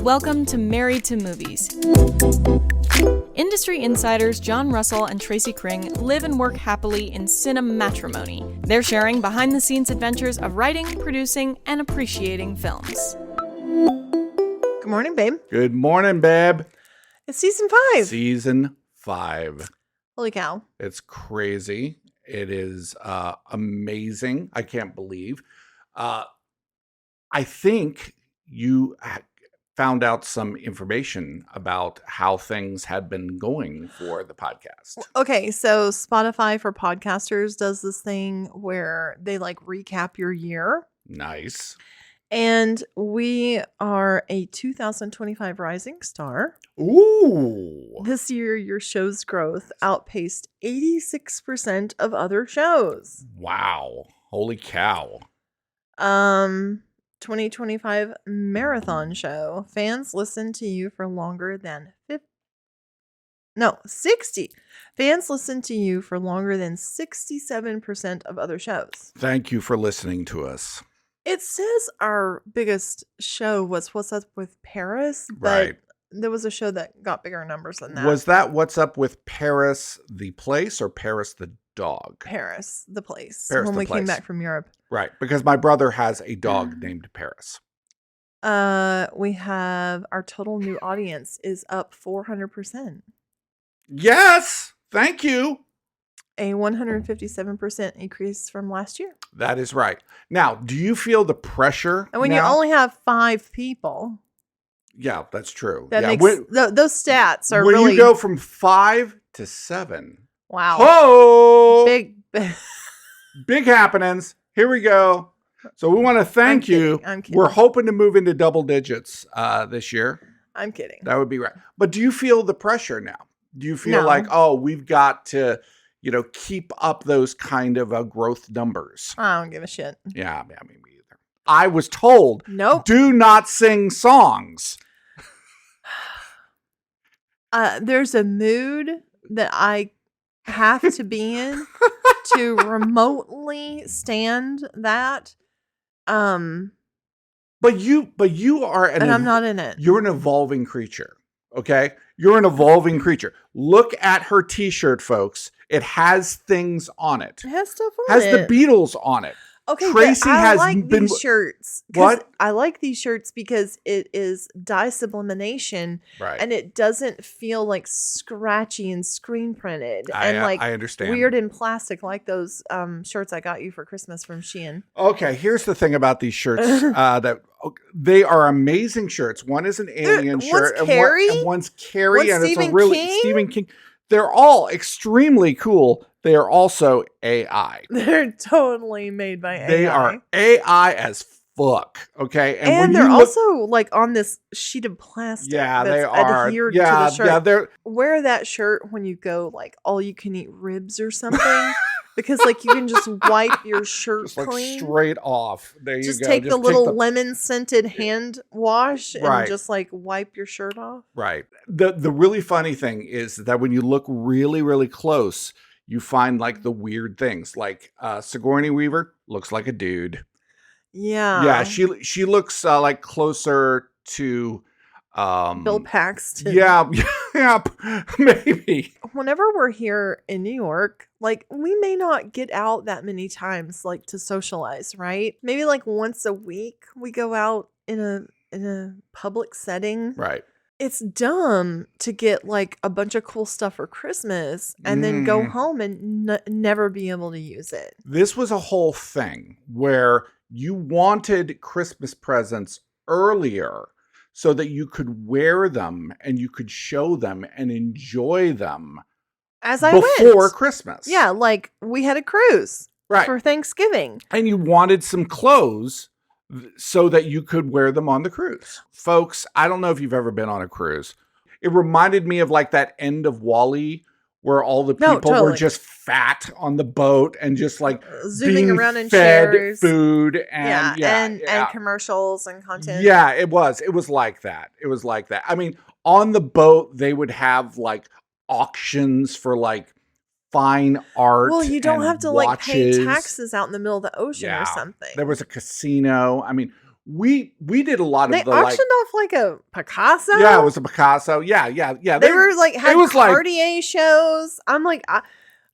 Welcome to Married to Movies. Industry insiders John Russell and Tracy Cring live and work happily in cinematrimony. They're sharing behind-the-scenes adventures of writing, producing, and appreciating films. Good morning, babe. Good morning, babe. It's season 5. Season 5. Holy cow. It's crazy. It is amazing. I can't believe. I think you found out some information about how things had been going for the podcast. Okay, so Spotify for podcasters does this thing where they like recap your year. Nice. And we are a 2025 rising star. Ooh. This year, your show's growth outpaced 86% of other shows. Wow. Holy cow. 2025 marathon show. Fans listen to you for longer than 60. Fans listen to you for longer than 67% of other shows. Thank you for listening to us. It says our biggest show was What's Up with Paris, but Right. there was a show that got bigger numbers than that. Was that What's Up with Paris the place or Paris the dog? Paris, the place. Paris, when the we came place. back from Europe. Right, because my brother has a dog named Paris. We have our total new audience is up 400%. Yes, thank you. A 157% increase from last year. That is right. Now, do you feel the pressure? And when now? you only have 5 people, Yeah, that's true. that yeah, makes when, those stats are when really you go from 5 to 7. wow. Oh, Big. big happenings. Here we go. So we want to thank you. I'm kidding. We're hoping to move into double digits this year. I'm kidding. That would be right. But do you feel the pressure now? Do you feel No. like, oh, we've got to, keep up those kind of growth numbers? I don't give a shit. Yeah, I mean, me either. I was told, Nope. do not sing songs. There's a mood that I have to be in to remotely stand that. But you are And I'm not in it. You're an evolving creature. Okay? You're an evolving creature. Look at her t-shirt, folks. It has things on it. It has stuff on Has it. the Beatles on it. Okay, Tracy but I has like been- these shirts. 'Cause What? I like these shirts because it is dye sublimation Right. and it doesn't feel like scratchy and screen printed and like I understand. weird in plastic like those shirts I got you for Christmas from Shein. Okay, here's the thing about these shirts. They are amazing shirts. One is an alien one's shirt, Carrie, and one's Carrie, one's and it's Stephen a really King. Stephen King. They're all extremely cool. They are also AI. They're totally made by AI. They are AI as fuck. Okay, And when they're you look- also like on this sheet of plastic. yeah, that's they are. adhered Yeah, to the shirt. yeah, they're Wear that shirt when you go like all you can eat ribs or something because like you can just wipe your shirt just like clean. straight off. There Just you go. take the Just little the- lemon scented hand wash and Right. just like wipe your shirt off. Right. The really funny thing is that when you look really, really close, you find like the weird things. Like Sigourney Weaver looks like a dude. Yeah. Yeah, she looks like closer to Bill Paxton. Yeah, yeah, maybe. Whenever we're here in New York, like we may not get out that many times like to socialize, right? Maybe like once a week we go out in a public setting. Right. It's dumb to get like a bunch of cool stuff for Christmas and then go home and never be able to use it. This was a whole thing where you wanted Christmas presents earlier so that you could wear them and you could show them and enjoy them As I before went. Christmas. Yeah, like we had a cruise Right. for Thanksgiving. And you wanted some clothes so that you could wear them on the cruise. Folks, I don't know if you've ever been on a cruise. It reminded me of like that end of WALL-E where all the people were totally. just fat on the boat and just like Zooming being around in fed chairs. food and and commercials and content. Yeah, it was like that. It was like that. I mean, on the boat they would have like auctions for like fine art. Well, you don't and have to like pay watches. taxes out in the middle of the ocean or something. There was a casino. I mean, we did a lot They of the auctioned off like a Picasso. Yeah, it was a Picasso. Yeah. They were like had was like- Cartier shows. I'm like,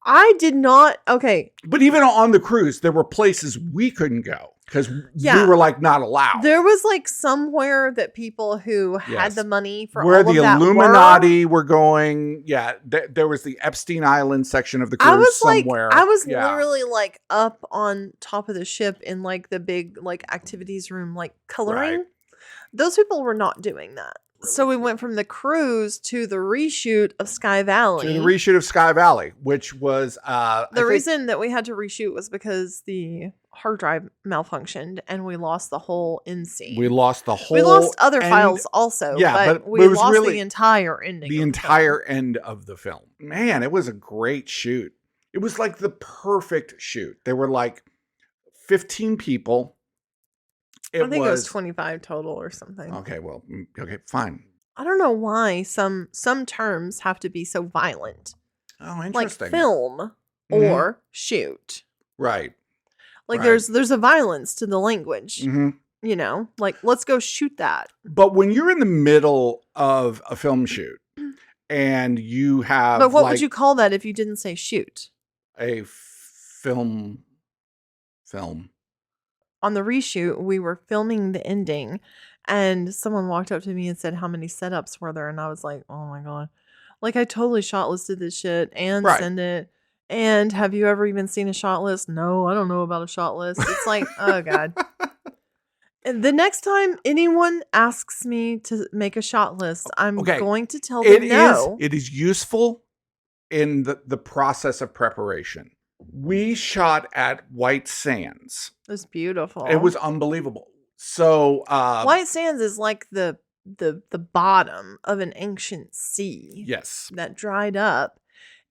I did not. Okay, But even on the cruise, there were places we couldn't go because Yeah. we were like not allowed. there was like somewhere that people who had Yes. the money for Where all of the that Illuminati were going. Yeah, there was the Epstein Island section of the cruise I was somewhere. like, I was Yeah. literally like up on top of the ship in like the big like activities room, like coloring. Right. Those people were not doing that. So we went from the cruise to the reshoot of Sky Valley. To the reshoot of Sky Valley, which was The reason that we had to reshoot was because the hard drive malfunctioned and we lost the whole end scene. we lost the whole. We lost other end- files also, Yeah, but but we it was lost really the entire ending. the of entire film. end of the film. Man, it was a great shoot. It was like the perfect shoot. There were like 15 people. I think it was 25 total or something. Okay, well, okay, fine. I don't know why some terms have to be so violent, Oh, like interesting. film Mhm. or shoot. Right. Like Right. there's a violence to the language. hmm You know, like let's go shoot that. But when you're in the middle of a film shoot and you have But what like would you call that if you didn't say shoot? a film On the reshoot, we were filming the ending, and someone walked up to me and said, "How many setups were there?" And I was like, "Oh my god!" Like I totally shot listed this shit and Right. send it. And have you ever even seen a shot list? No, I don't know about a shot list. It's like, oh god. And the next time anyone asks me to make a shot list, I'm Okay. going to tell them no. It is useful in the process of preparation. We shot at White Sands. It was beautiful. It was unbelievable. So White Sands is like the bottom of an ancient sea yes. that dried up.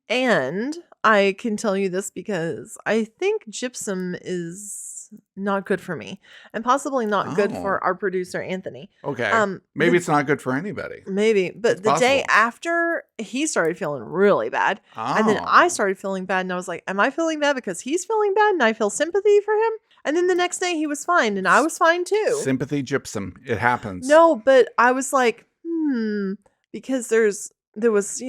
And I can tell you this because I think gypsum is not good for me and possibly not good for our producer Anthony. Okay. Um, Maybe the- it's not good for anybody. Maybe, but It's the day possible. after he started feeling really bad, and then Oh. I started feeling bad, and I was like, "Am I feeling bad because he's feeling bad?" And I feel sympathy for him. And then the next day he was fine, and I was fine too. Sympathy gypsum. It happens. No, but I was like, because there was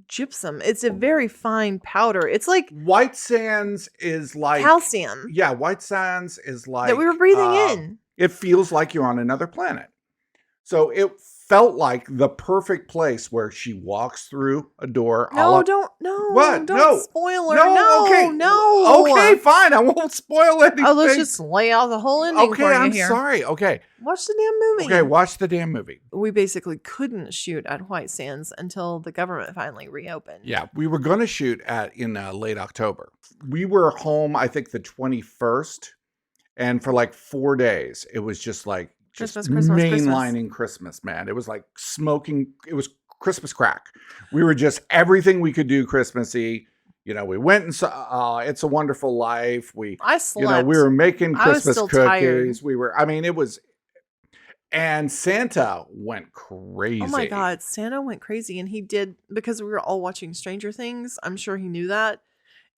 gypsum. It's a very fine powder. It's like White Sands is like calcium Yeah, White Sands is like that we were breathing in. It feels like you're on another planet. So it felt like the perfect place where she walks through a door. No, don't spoil her. No, okay. no. Okay, fine. I won't spoil anything. Oh, let's just lay out the whole ending Okay, for you I'm here. sorry. Okay. Watch the damn movie. Okay, watch the damn movie. We basically couldn't shoot at White Sands until the government finally reopened. Yeah, we were going to shoot in late October. We were home, I think, the 21st. And for like 4 days, it was just like Christmas. mainlining Christmas, man. It was like smoking. It was Christmas crack. We were just everything we could do Christmassy. You know, we went and saw It's a Wonderful Life. I slept. You know, we were making I was Christmas still cookies. tired. We were, I mean, it was, and Santa went crazy. Oh my God, Santa went crazy, and he did, because we were all watching Stranger Things. I'm sure he knew that,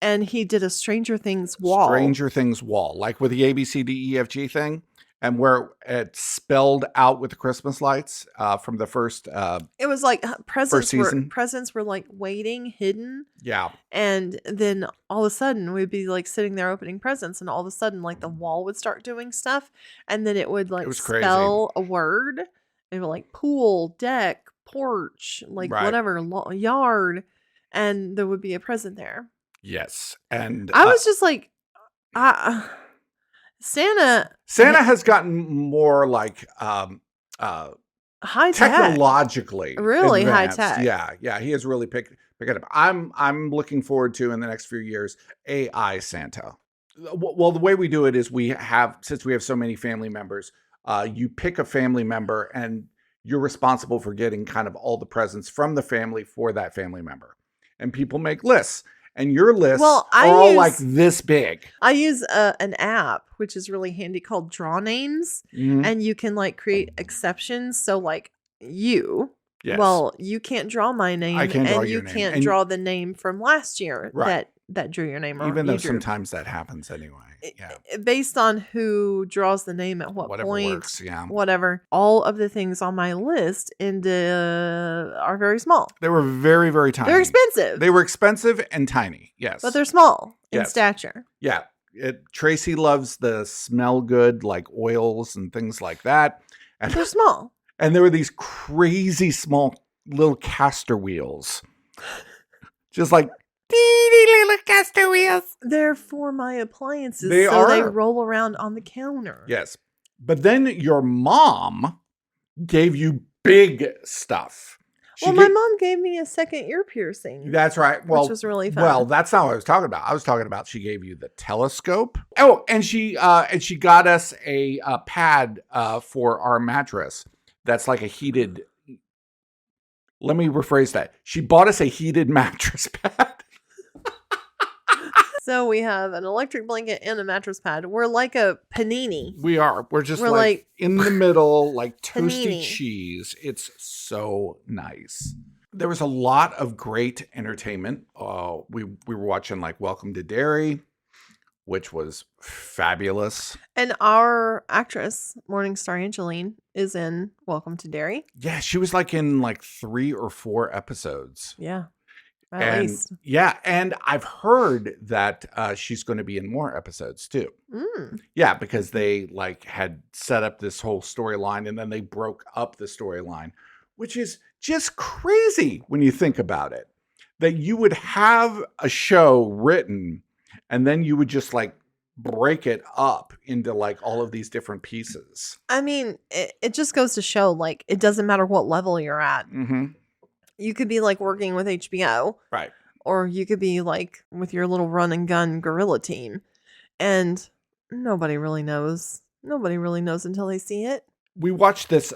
and he did a Stranger Things wall. Stranger Things wall, like with the ABCDEFG thing, and where it's spelled out with the Christmas lights from the first. It was like presents season. were like waiting, hidden, Yeah, and then all of a sudden we'd be like sitting there opening presents, and all of a sudden like the wall would start doing stuff, and then it would like was crazy. spell a word. It would like pool, deck, porch, like Right. whatever, yard, and there would be a present there. yes, and I was just like, Santa has gotten more like high tech. technologically Really advanced. high tech. Yeah, he has really picked it up. I'm looking forward to, in the next few years, AI Santa. Well, the way we do it is since we have so many family members, you pick a family member and you're responsible for getting kind of all the presents from the family for that family member. And people make lists. And your lists are all like this big. I use an app, which is really handy, called Draw Names. Mhm. And you can like create exceptions. So like you, Yes. well, you can't draw my name, I can't draw and you your name. can't And- draw the name from last year Right. that that drew your name, or Even you though drew. sometimes that happens anyway. Yeah. Based on who draws the name at what Whatever point, works. Yeah. whatever. All of the things on my list are very small. They were very, very tiny. They're expensive. They were expensive and tiny. Yes. But they're small in Yes. stature. Yeah. Tracy loves the smell good, like oils and things like that. And They're small. And there were these crazy small little caster wheels. Just like teeny little caster wheels. They're for my appliances. They They are. roll around on the counter. Yes. But then your mom gave you big stuff. My mom gave me a second ear piercing. That's right. Well, which was really fun. Well, that's not what I was talking about. I was talking about she gave you the telescope. Oh, and she got us a pad for our mattress. That's like a heated. Let me rephrase that. She bought us a heated mattress pad. So we have an electric blanket and a mattress pad. We're like a panini. We are. We're just We're like in the middle, like toasty panini. cheese. It's so nice. There was a lot of great entertainment. We were watching like Welcome to Derry, which was fabulous. And our actress, Morningstar Angeline, is in Welcome to Derry. Yeah, she was like in like 3 or 4 episodes. Yeah, at least. Yeah, and I've heard that she's going to be in more episodes too. Mm. Yeah, because they like had set up this whole storyline and then they broke up the storyline, which is just crazy when you think about it. That you would have a show written and then you would just like break it up into like all of these different pieces. I mean, it just goes to show, like, it doesn't matter what level you're at. Mm-hmm. You could be like working with HBO. Right. Or you could be like with your little run and gun guerrilla team. And nobody really knows. Nobody really knows until they see it. We watched this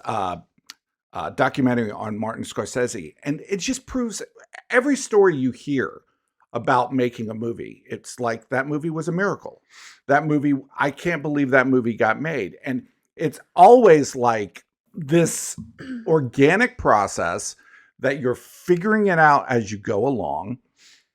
documentary on Martin Scorsese, and it just proves every story you hear about making a movie. It's like that movie was a miracle. That movie, I can't believe that movie got made. And it's always like this organic process that you're figuring it out as you go along.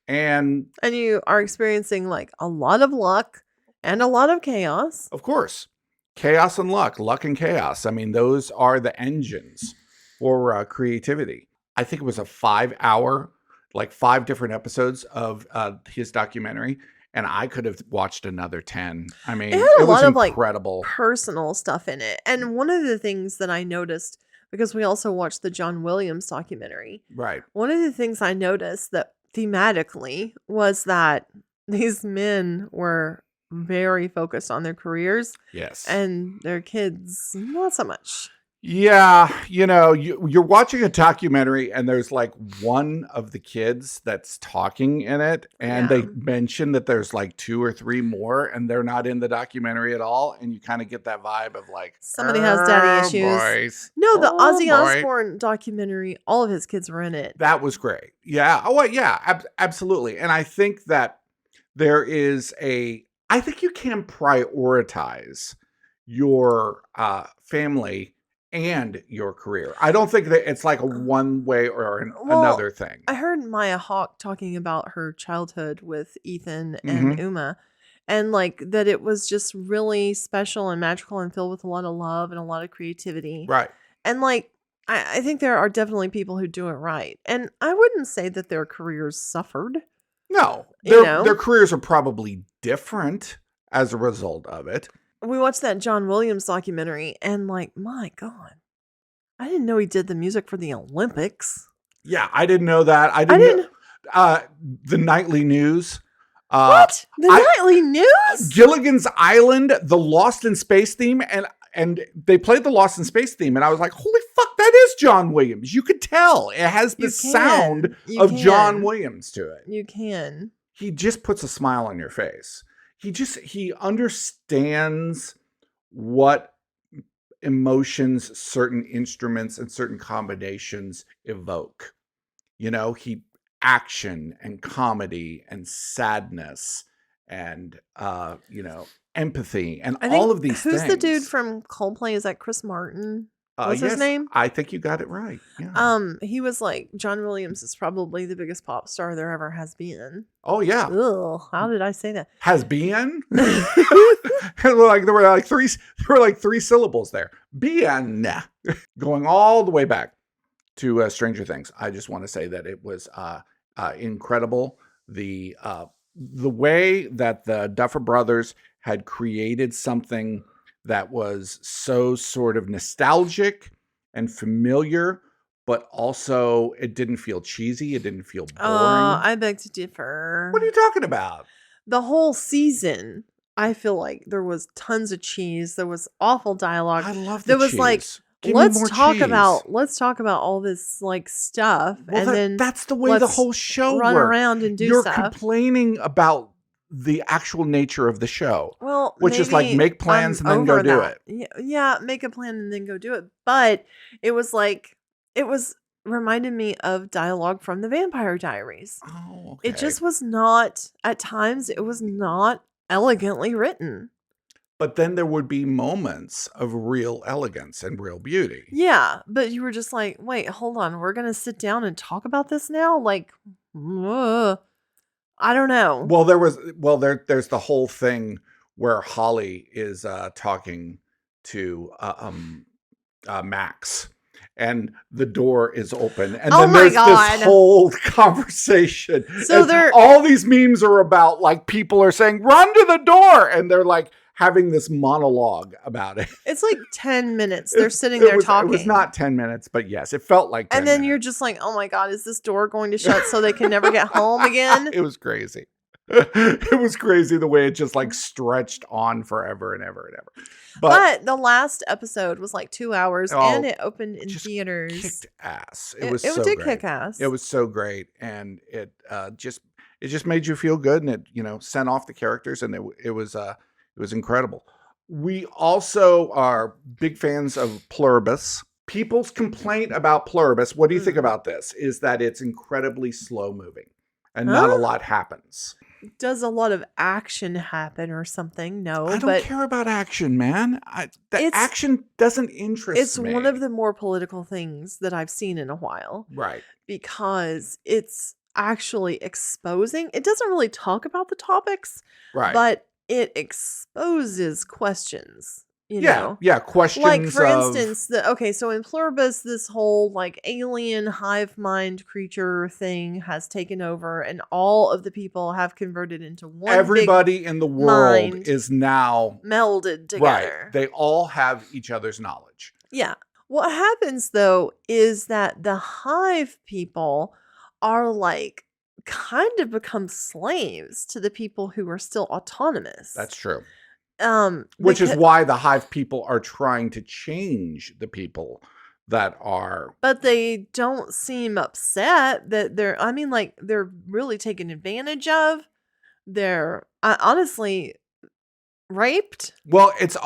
And you are experiencing like a lot of luck and a lot of chaos. Of course, chaos and luck and chaos. I mean, those are the engines for creativity. I think it was a 5-hour, like 5 different episodes of his documentary. And I could have watched another 10. I mean, it had a was lot of incredible. Like personal stuff in it. And one of the things that I noticed, because we also watched the John Williams documentary. Right. One of the things I noticed that thematically was that these men were very focused on their careers. Yes. And their kids, not so much. Yeah, you're watching a documentary and there's like one of the kids that's talking in it, and they mention that there's like 2 or 3 more and they're not in the documentary at all, and you kind of get that vibe of like somebody has daddy issues. Boys. No, the Ozzy Osbourne documentary, all of his kids were in it. That was great. Yeah. Oh, yeah, absolutely. And I think that I think you can prioritize your family and your career. I don't think that it's like a one way or another thing. I heard Maya Hawke talking about her childhood with Ethan and Uma, and like that it was just really special and magical and filled with a lot of love and a lot of creativity. Right. And like, I think there are definitely people who do it right. And I wouldn't say that their careers suffered. No, their careers are probably different as a result of it. We watched that John Williams documentary, and like, my God, I didn't know he did the music for the Olympics. Yeah, I didn't know that. I didn't know, the nightly news. What? The nightly news? Gilligan's Island, the Lost in Space theme, and they played the Lost in Space theme, and I was like, holy fuck, that is John Williams. You could tell. It has the sound of John Williams to it. You can. He just puts a smile on your face. He understands what emotions certain instruments and certain combinations evoke. Action and comedy and sadness and empathy and all of these things. Who's the dude from Coldplay? Is that Chris Martin? What's his Yes, name? I think you got it right. Yeah. He was like, John Williams is probably the biggest pop star there ever has been. Oh yeah. Ugh, how did I say that? Has been. Like there were like three syllables there. Bien. Going all the way back to Stranger Things. I just want to say that it was incredible. The way that the Duffer Brothers had created something that was so sort of nostalgic and familiar, but also it didn't feel cheesy. It didn't feel boring. I beg to differ. What are you talking about? The whole season, I feel like there was tons of cheese. There was awful dialogue. I love There the was cheese. like, Give me more cheese. let's talk about all this like stuff, Well, and then that's the way the let's whole show run works. around and do You're stuff. complaining about the actual nature of the show, Well, which is like maybe make plans I'm and then go over do that. it. Yeah, make a plan and then go do it. But it was like reminded me of dialogue from the Vampire Diaries. Oh, okay. It just was not, at times, it was not elegantly written. But then there would be moments of real elegance and real beauty. Yeah, but you were just like, wait, hold on. We're going to sit down and talk about this now? Like, I don't know. Well, there's the whole thing where Holly is talking to Max, and the door is open, and then there's this whole conversation. So all these memes are about like people are saying, "Run to the door," and they're like having this monologue about it. It's like 10 minutes. They're sitting there talking. It was not 10 minutes, but yes, it felt like 10 And then minutes. you're just like, oh my God, is this door going to shut so they can never get home again? It was crazy. It was crazy the way it just like stretched on forever and ever and ever. But the last episode was like 2 hours and it opened in theaters. Kicked ass. It did kick ass. It was so great. And it just made you feel good, and it, sent off the characters, and it was incredible. We also are big fans of Pluribus. People's complaint about Pluribus, what do you think about this? Is that it's incredibly slow moving and not a lot happens. Does a lot of action happen or something? No, I don't care about action, man. Action doesn't interest me. It's one of the more political things that I've seen in a while. Right. Because it's actually exposing. It doesn't really talk about the topics. Right. But it exposes questions. Yeah, questions. Like, for instance, so in Pluribus, this whole like alien hive mind creature thing has taken over, and all of the people have converted into one. Everybody in the world is now melded together. Right. They all have each other's knowledge. Yeah. What happens though is that the hive people are like kind of become slaves to the people who are still autonomous. That's true. Which is why the hive people are trying to change the people that are. But they don't seem upset that they're really taken advantage of. They're honestly raped. Well, it's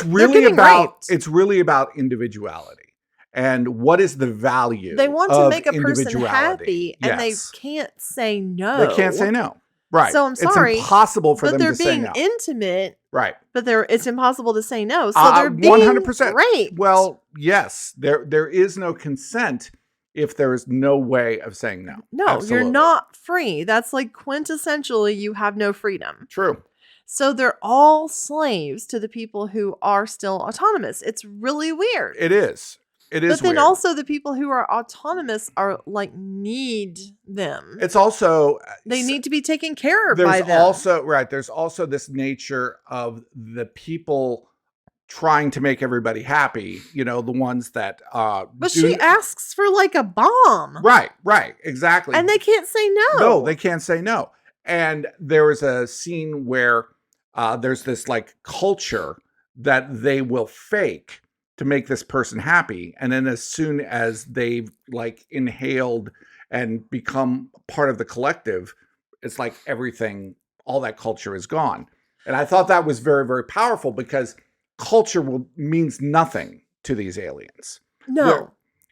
really about individuality and what is the value. They want to make a person happy, and they can't say no. They can't say no. Right. So I'm sorry. It's impossible for them to say no. But they're being intimate. Right. But it's impossible to say no. So they're being 100% raped. Well, yes. There is no consent if there is no way of saying no. No, Absolutely. You're not free. That's like quintessentially you have no freedom. True. So they're all slaves to the people who are still autonomous. It's really weird. It is. It is. But then also the people who are autonomous are like need them. It's also they need to be taken care of by them. There's also this nature of the people trying to make everybody happy. The ones that But she asks for like a bomb. Right, exactly. And they can't say no. No, they can't say no. And there is a scene where there's this like culture that they will fake to make this person happy. And then as soon as they've like inhaled and become part of the collective, it's like everything, all that culture is gone. And I thought that was very, very powerful because culture means nothing to these aliens. No.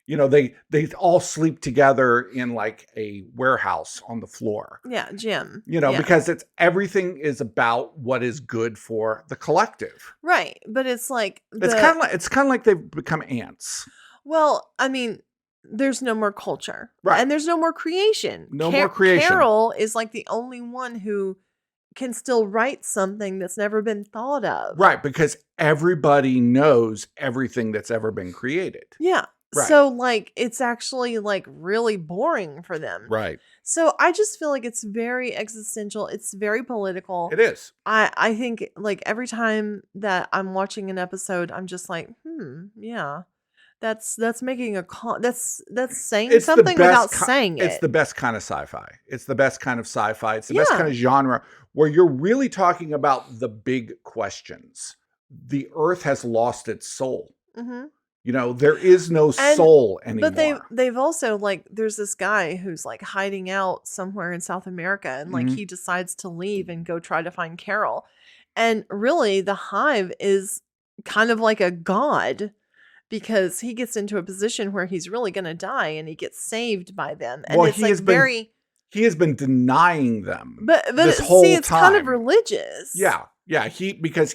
They all sleep together in like a warehouse on the floor. Yeah, gym. Because everything is about what is good for the collective. Right, but it's like It's kind of like they've become ants. Well, I mean, there's no more culture. Right. And there's no more creation. More creation. Carol is like the only one who can still write something that's never been thought of. Right, because everybody knows everything that's ever been created. Yeah. Right. So like it's actually like really boring for them. Right. So I just feel like it's very existential. It's very political. It is. I think like every time that I'm watching an episode, I'm just like, yeah. That's making that's saying It's something without saying it. It's the best kind of sci-fi. It's the best kind of sci-fi. It's the best kind of genre where you're really talking about the big questions. The earth has lost its soul. Mm-hmm. There is no soul anymore. But they've also like, there's this guy who's like hiding out somewhere in South America, and like he decides to leave and go try to find Carol. And really the Hive is kind of like a god, because he gets into a position where he's really going to die and he gets saved by them. And it's like he has been denying them. But this whole it's time. kind of religious. Yeah. Yeah. Because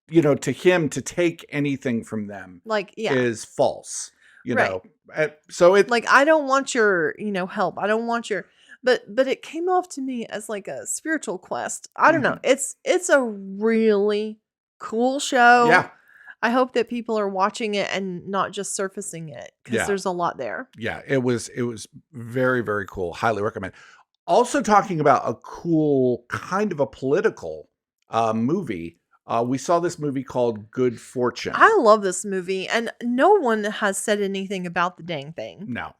to him, to take anything from them is false, know? So it's like, I don't want your, help. I don't want your, but it came off to me as like a spiritual quest. I don't know. It's a really cool show. Yeah. I hope that people are watching it and not just surfacing it, because there's a lot there. Yeah, it was very, very cool. Highly recommend. Also talking about a cool kind of a political movie. We saw this movie called Good Fortune. I love this movie, and no one has said anything about the dang thing. No.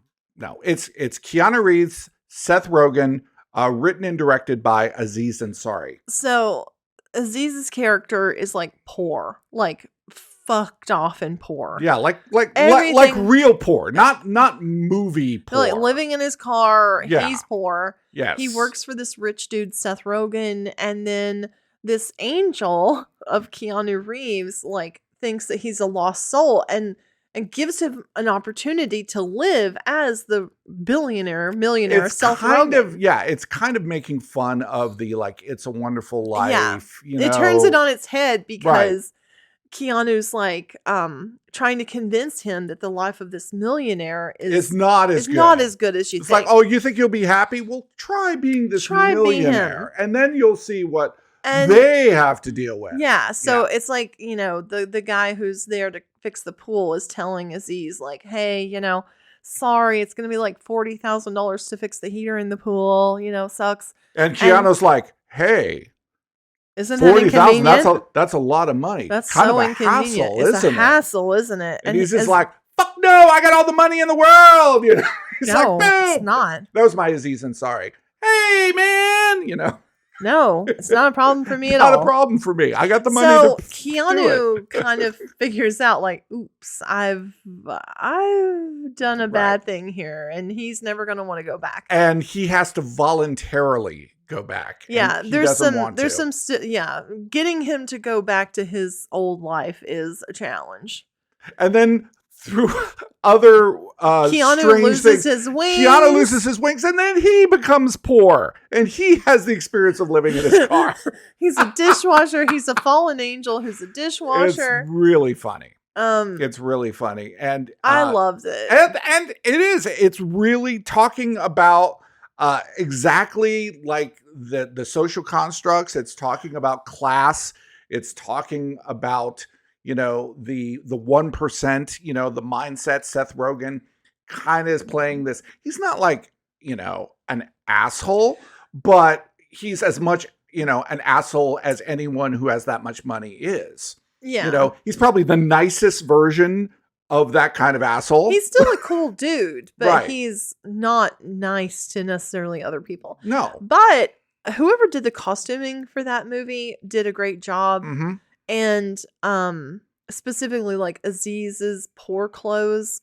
It's Keanu Reeves, Seth Rogen, written and directed by Aziz Ansari. So Aziz's character is like poor, like fucked off and poor. Yeah, like real poor, not movie poor. Like living in his car, yeah. He's poor. Yes. He works for this rich dude, Seth Rogen, and then this angel of Keanu Reeves like thinks that he's a lost soul and gives him an opportunity to live as the millionaire Seth Rogen. It's kind of making fun of the like It's a Wonderful Life. Yeah. It turns it on its head because Keanu's like trying to convince him that the life of this millionaire is not as good as you think. It's like, oh, you think you'll be happy? Well, try being this millionaire, and then you'll see what they have to deal with. Yeah, so it's like, the guy who's there to fix the pool is telling Aziz like, hey, sorry, it's going to be like $40,000 to fix the heater in the pool. Sucks. And Keanu's like, hey. Isn't that inconvenient? That's a lot of money. That's kind so of a inconvenient. hassle, it's a hassle, isn't it? And he's just like, fuck no, I got all the money in the world. He's like, boom. It's not. That was my Aziz Ansari. Hey, man, No, it's not a problem for me at all. Not a problem for me. I got the money. So Keanu kind of figures out like, oops, I've done a bad thing here, and he's never going to want to go back. And he has to voluntarily go back. Yeah, getting him to go back to his old life is a challenge. And then through other Keanu loses his wings. Keanu loses his wings, and then he becomes poor, and he has the experience of living in his car. He's a dishwasher. He's a fallen angel who's a dishwasher. It's really funny. It's really funny, and I loved it. And it is. It's really talking about exactly like the social constructs. It's talking about class. It's talking about the 1%, the mindset. Seth Rogen kind of is playing this. He's not like, an asshole, but he's as much, an asshole as anyone who has that much money is. Yeah. He's probably the nicest version of that kind of asshole. He's still a cool dude, but he's not nice to necessarily other people. No. But whoever did the costuming for that movie did a great job. Mm-hmm. And specifically like Aziz's poor clothes,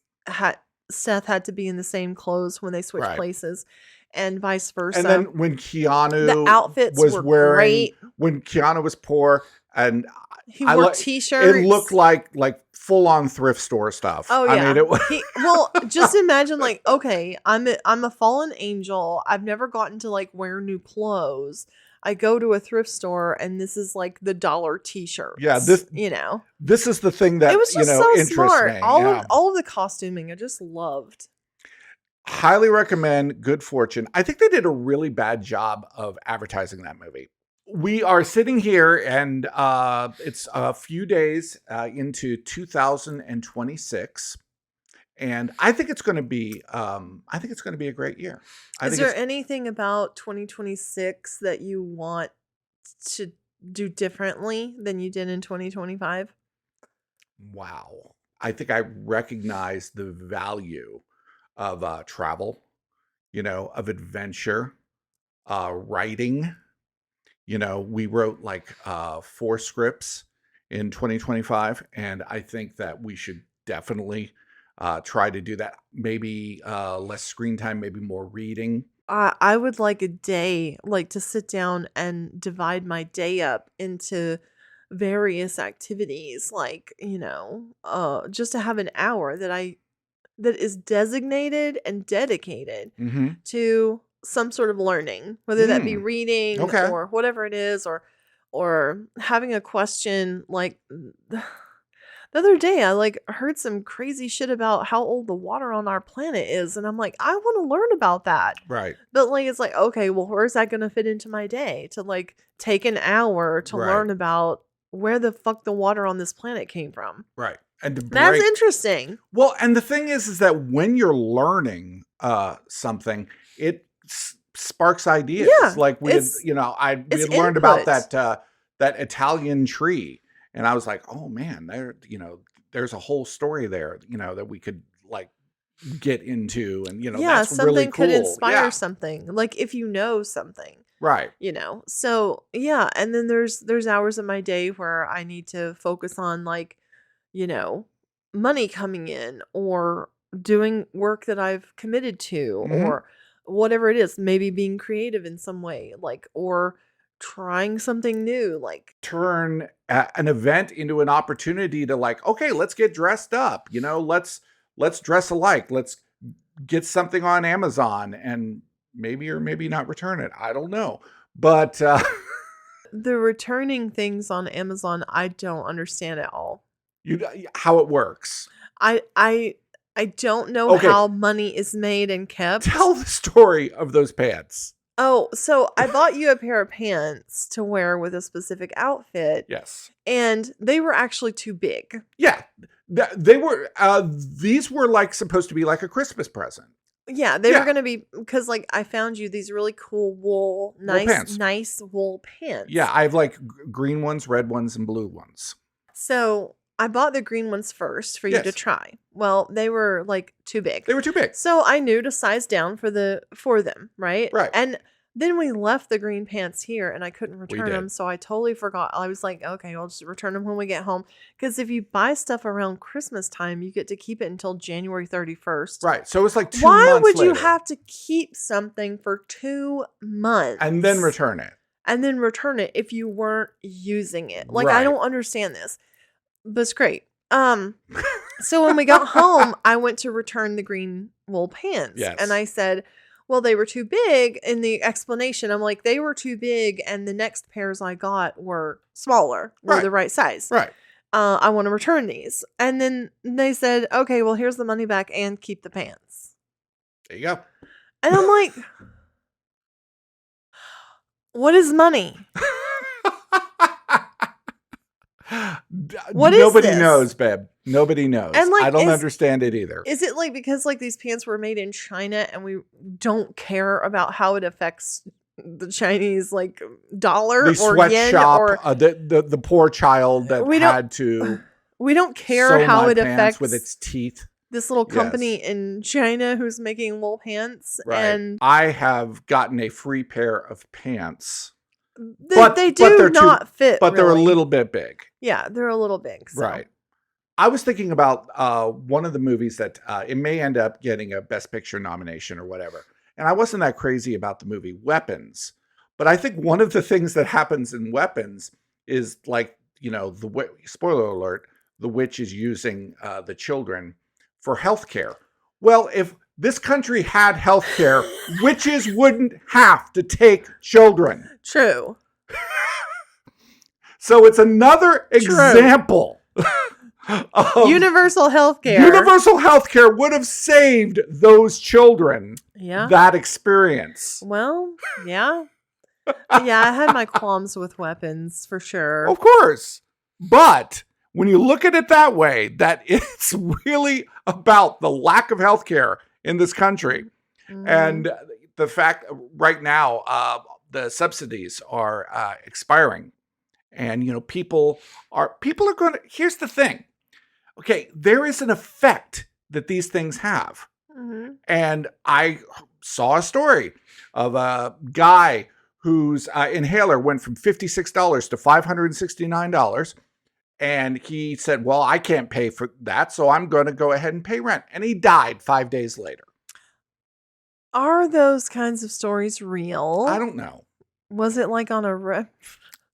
Seth had to be in the same clothes when they switched places, and vice versa. And then when Keanu the outfits was were wearing, great. When Keanu was poor, and He wore t-shirts. It looked like full on thrift store stuff. Oh yeah. I mean, it was Well, just imagine like, okay, I'm a fallen angel. I've never gotten to like wear new clothes. I go to a thrift store and this is like the dollar t-shirts. Yeah, this is the thing that it was just so interests smart. me. All of the costuming I just loved. Highly recommend Good Fortune. I think they did a really bad job of advertising that movie. We are sitting here and it's a few days into 2026. And I think it's going to be a great year. Is there anything about 2026 that you want to do differently than you did in 2025? Wow. I think I recognize the value of travel, of adventure, writing. We wrote like 4 scripts in 2025, and I think that we should definitely try to do that. Maybe less screen time, maybe more reading. I would like a day, like to sit down and divide my day up into various activities, like, just to have an hour that is designated and dedicated to some sort of learning, whether that be reading or whatever it is, or having a question. Like the other day, I like heard some crazy shit about how old the water on our planet is, and I'm like, I want to learn about that. Right. But like, it's like, okay, well, where's that going to fit into my day to like take an hour to learn about where the fuck the water on this planet came from? Right. And that's interesting. Well, and the thing is that when you're learning something, it sparks ideas. Yeah, like we had learned about that Italian tree. And I was like, oh man, there's a whole story there, that we could like get into, and that's something really cool. Could inspire something, like if you know something, right? So yeah, and then there's hours of my day where I need to focus on like, money coming in or doing work that I've committed to, or whatever it is, maybe being creative in some way, like, or trying something new, like turn an event into an opportunity to like, okay, let's get dressed up, let's dress alike, let's get something on Amazon and maybe or maybe not return it. I don't know. But the returning things on Amazon, I don't understand at all. How it works. I don't know how money is made and kept. Tell the story of those pants. Oh, so I bought you a pair of pants to wear with a specific outfit. Yes. And they were actually too big. Yeah. They were, these were like supposed to be like a Christmas present. Yeah, they were going to be, because like I found you these really cool nice wool pants. Yeah, I have like green ones, red ones, and blue ones. So I bought the green ones first for you to try. Well, they were like too big. They were too big. So I knew to size down for them, right? Right. And then we left the green pants here and I couldn't return them. So I totally forgot. I was like, okay, I'll just return them when we get home. Because if you buy stuff around Christmas time, you get to keep it until January 31st. Right. So it's like 2 months Why would later. you have to keep something for 2 months? And then return it. And then return it if you weren't using it. Like, I don't understand this. But it's great. So when we got home, I went to return the green wool pants. Yes. And I said, well, they were too big. In the explanation, I'm like, they were too big. And the next pairs I got were smaller, were the right size. Right. I want to return these. And then they said, okay, well, here's the money back and keep the pants. There you go. And I'm like, what is money? Nobody knows, babe. Nobody knows. And like, I don't understand it either. Is it like because like these pants were made in China and we don't care about how it affects the Chinese like dollar the or yen sweatshop, or the poor child that had to we don't care how it affects with its teeth. This little company in China who's making wool pants. Right. And I have gotten a free pair of pants. They do not fit. But they're a little bit big. Yeah, they're a little big. So. Right. I was thinking about one of the movies that it may end up getting a Best Picture nomination or whatever. And I wasn't that crazy about the movie Weapons. But I think one of the things that happens in Weapons is like spoiler alert, the witch is using the children for healthcare. Well, if this country had healthcare, witches wouldn't have to take children. True. So it's another example of universal healthcare. Universal healthcare would have saved those children that experience. Well, yeah. Yeah, I had my qualms with weapons for sure. Of course. But when you look at it that way, that it's really about the lack of healthcare in this country. Mm-hmm. And the fact right now, the subsidies are expiring. And, people are going to, here's the thing. Okay, there is an effect that these things have. Mm-hmm. And I saw a story of a guy whose inhaler went from $56 to $569. And he said, well, I can't pay for that, so I'm going to go ahead and pay rent. And he died 5 days later. Are those kinds of stories real? I don't know. Was it like on a...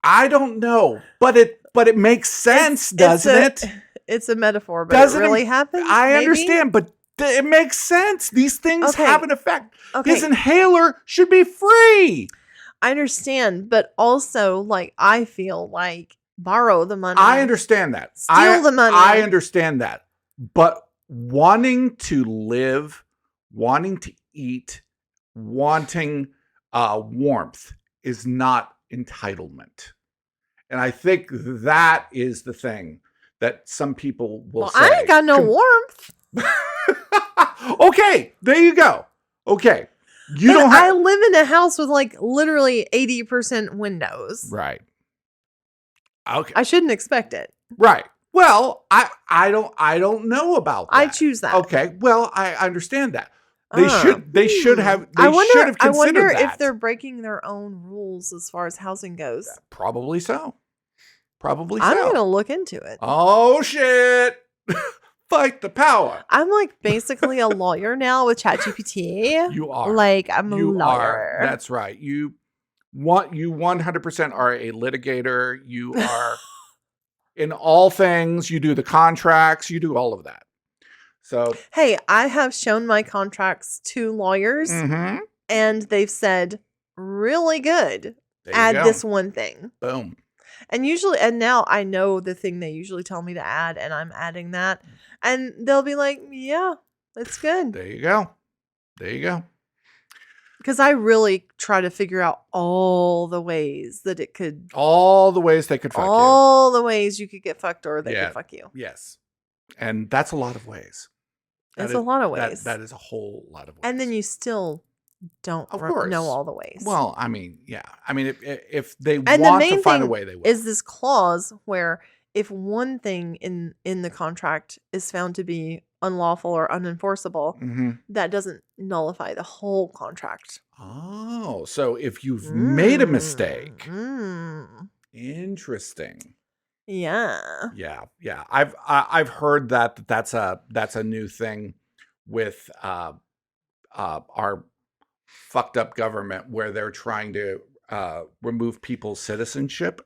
I don't know, but it makes sense, doesn't it? It's a metaphor, but doesn't it really happen? I understand, but it makes sense. These things have an effect. Okay. His inhaler should be free. I understand, but also, I feel like borrow the money. I understand that. Steal the money. I understand that. But wanting to live, wanting to eat, wanting warmth is not entitlement. And I think that is the thing that some people will say. I ain't got no warmth. Okay, there you go. Okay. I live in a house with literally 80% windows. Right. Okay. I shouldn't expect it. Right. Well, I don't know about that. I choose that. Okay. Well, I understand that. They should have considered I wonder that. if they're breaking their own rules as far as housing goes. Probably so. I'm going to look into it. Oh shit. Fight the power. I'm basically a lawyer now with ChatGPT. You are. I'm a lawyer. That's right. You 100% are a litigator. You are in all things. You do the contracts. You do all of that. So, hey, I have shown my contracts to lawyers, and they've said, really good. Add this one thing. Boom. And now I know the thing they usually tell me to add, and I'm adding that. And they'll be like, yeah, it's good. There you go. Because I really try to figure out all the ways that it could. All the ways they could fuck you. All the ways you could get fucked or they could fuck you. Yes. And that's a lot of ways. It's a lot of ways. That is a whole lot of ways. And then you still don't know all the ways. Well, I mean, yeah. I mean, if they want to find a way, they will. Is this clause where if one thing in the contract is found to be unlawful or unenforceable, that doesn't nullify the whole contract. Oh, so if you've made a mistake. Interesting. Yeah. I've heard that's a new thing with our fucked up government where they're trying to remove people's citizenship,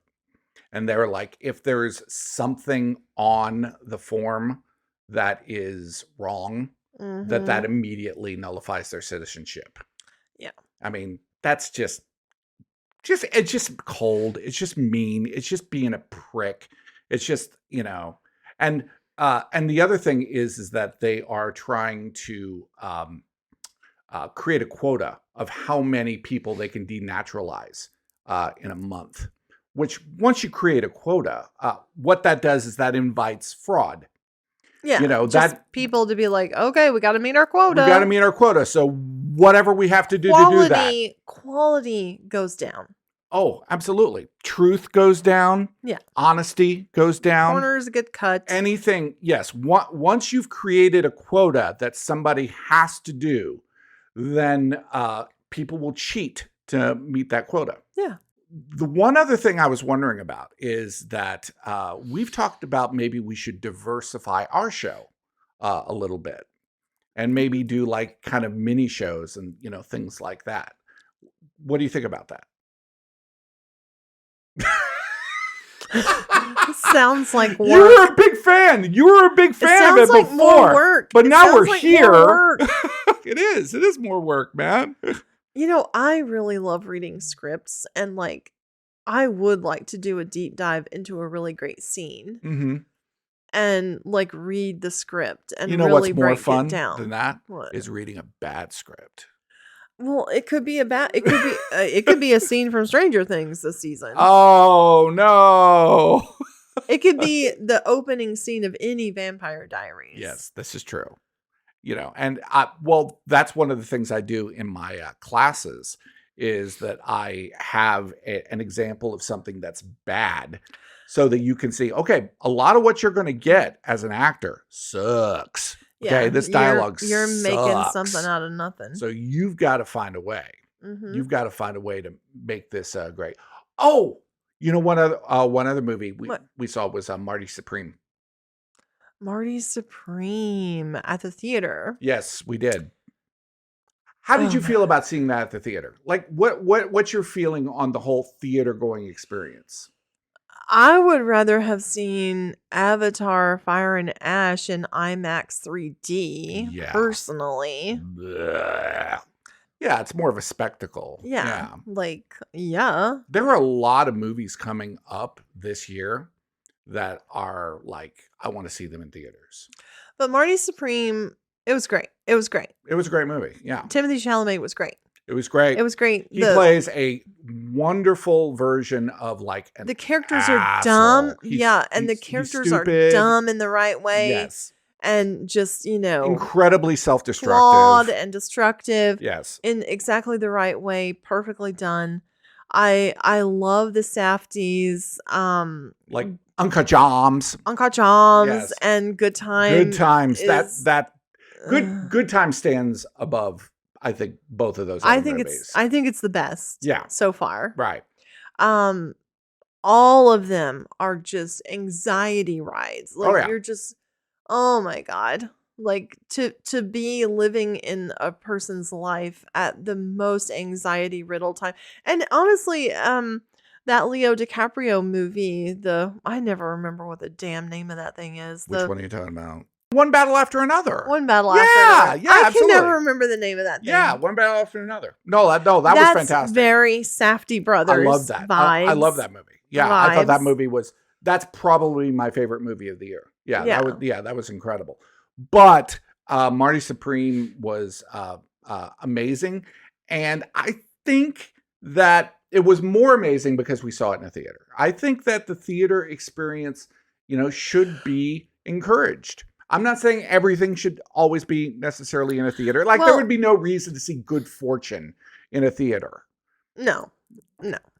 and they're like, if there's something on the form that is wrong, that immediately nullifies their citizenship. Yeah. I mean, that's just it's just cold. It's just mean. It's just being a prick. It's just, and the other thing is that they are trying to create a quota of how many people they can denaturalize in a month, which once you create a quota, what that does is that invites fraud. Yeah. That people to be like, okay, we got to meet our quota. So whatever we have to do to do that. Quality goes down. Oh, absolutely. Truth goes down. Yeah. Honesty goes down. Corners get cut. Anything. Yes. Once you've created a quota that somebody has to do, then people will cheat to meet that quota. Yeah. The one other thing I was wondering about is that we've talked about maybe we should diversify our show a little bit and maybe do kind of mini shows and, things like that. What do you think about that? Sounds like work. You were a big fan. You were a big fan of it like before. more work. But now we're like here. More work. It is. It is more work, man. You know, I really love reading scripts, and like, I would like to do a deep dive into a really great scene Mm-hmm. and like read the script and You know really what's more break fun it down. than that? What? Is reading a bad script. Well, it could be it could be a scene from Stranger Things this season. Oh no. It could be the opening scene of any Vampire Diaries. Yes, this is true. You know, and that's one of the things I do in my classes is that I have an example of something that's bad so that you can see, okay, a lot of what you're going to get as an actor sucks. Okay, this dialogue you're sucks. making something out of nothing. So you've got to find a way. Mm-hmm. You've got to find a way to make this great. Oh, you know, one other movie we saw was Marty Supreme. Marty Supreme at the theater. Yes, we did. How did you feel about seeing that at the theater? Like, what's your feeling on the whole theater going experience? I would rather have seen Avatar Fire and Ash in IMAX 3D, personally. Blech. Yeah, it's more of a spectacle. Yeah. There are a lot of movies coming up this year that are like, I want to see them in theaters. But Marty Supreme, it was great. It was great. It was a great movie. Yeah. Timothy Chalamet was great. It was great. It was great. He plays a wonderful version of like the characters asshole. Are dumb. And the characters are dumb in the right way. Yes. And just, you know, incredibly self-destructive. Flawed and destructive. Yes. In exactly the right way. Perfectly done. I love the Safdies. Like Uncut Jams. Yes. And Good Times. Good Times. Good Times stands above, I think, both of those movies. I think it's the best. Yeah. So far. Right. All of them are just anxiety rides. Like you're just, oh my God. Like to be living in a person's life at the most anxiety riddled time. And honestly, that Leo DiCaprio movie, I never remember what the damn name of that thing is. Which one are you talking about? One Battle After Another. One Battle After Another. Yeah, I absolutely. can never remember the name of that thing. Yeah, One Battle After Another. No, that was fantastic. That's very Safdie Brothers. I love that. Vibes. I love that movie. Yeah, vibes. I thought that movie that's probably my favorite movie of the year. Yeah. That was incredible. But Marty Supreme was amazing. And I think that it was more amazing because we saw it in a theater. I think that the theater experience, should be encouraged. I'm not saying everything should always be necessarily in a theater. Like, there would be no reason to see Good Fortune in a theater. No,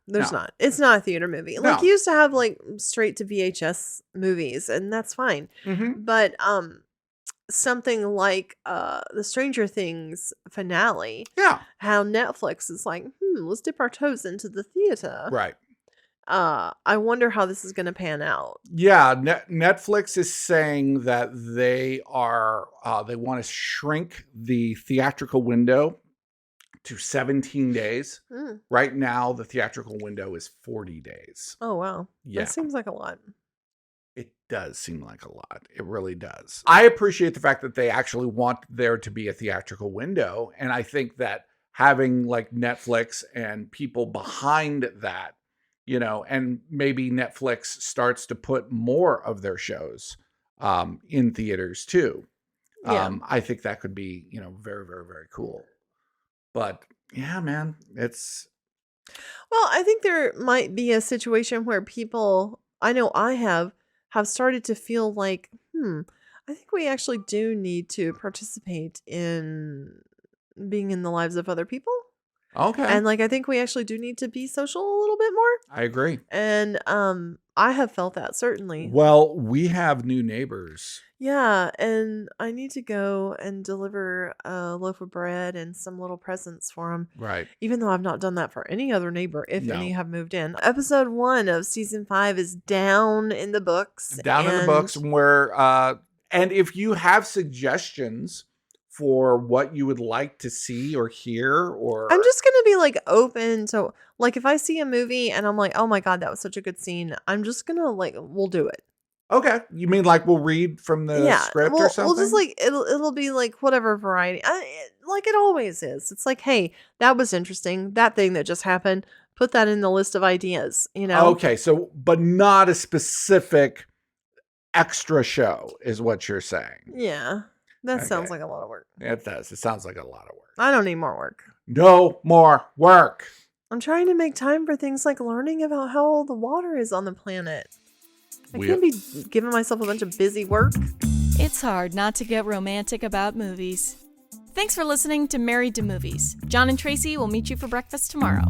there's not. It's not a theater movie. Like, you used to have like straight to VHS movies, and that's fine. Mm-hmm. But something like the Stranger Things finale, how Netflix is like, let's dip our toes into the theater. Right. I wonder how this is going to pan out. Yeah, Netflix is saying that they want to shrink the theatrical window to 17 days. Right now, the theatrical window is 40 days. Oh, wow. Yeah. That seems like a lot. It does seem like a lot. It really does. I appreciate the fact that they actually want there to be a theatrical window. And I think that having like Netflix and people behind that, and maybe Netflix starts to put more of their shows in theaters too. I think that could be, very, very, very cool. But yeah, man, Well, I think there might be a situation where people, I know I have started to feel like, I think we actually do need to participate in being in the lives of other people. Okay. And like, I think we actually do need to be social a little bit more. I agree. And I have felt that, certainly. Well, we have new neighbors. Yeah, and I need to go and deliver a loaf of bread and some little presents for them. Right. Even though I've not done that for any other neighbor, if any have moved in. Episode 1 of season 5 is down in the books. In the books, where and if you have suggestions for what you would like to see or hear? Or I'm just gonna be like open to like if I see a movie and I'm like, oh my God, that was such a good scene. I'm just gonna like we'll do it. Okay, you mean like we'll read from the script or something? We'll just like it'll be like whatever variety, like it always is. It's like, hey, that was interesting. That thing that just happened. Put that in the list of ideas. Okay, so but not a specific extra show is what you're saying. Yeah, that Okay. sounds like a lot of work. It does. It sounds like a lot of work. I don't need more work. No more work. I'm trying to make time for things like learning about how all the water is on the planet. I can't be giving myself a bunch of busy work. It's hard not to get romantic about movies. Thanks for listening to Married to Movies. Jon and Tracy will meet you for breakfast tomorrow.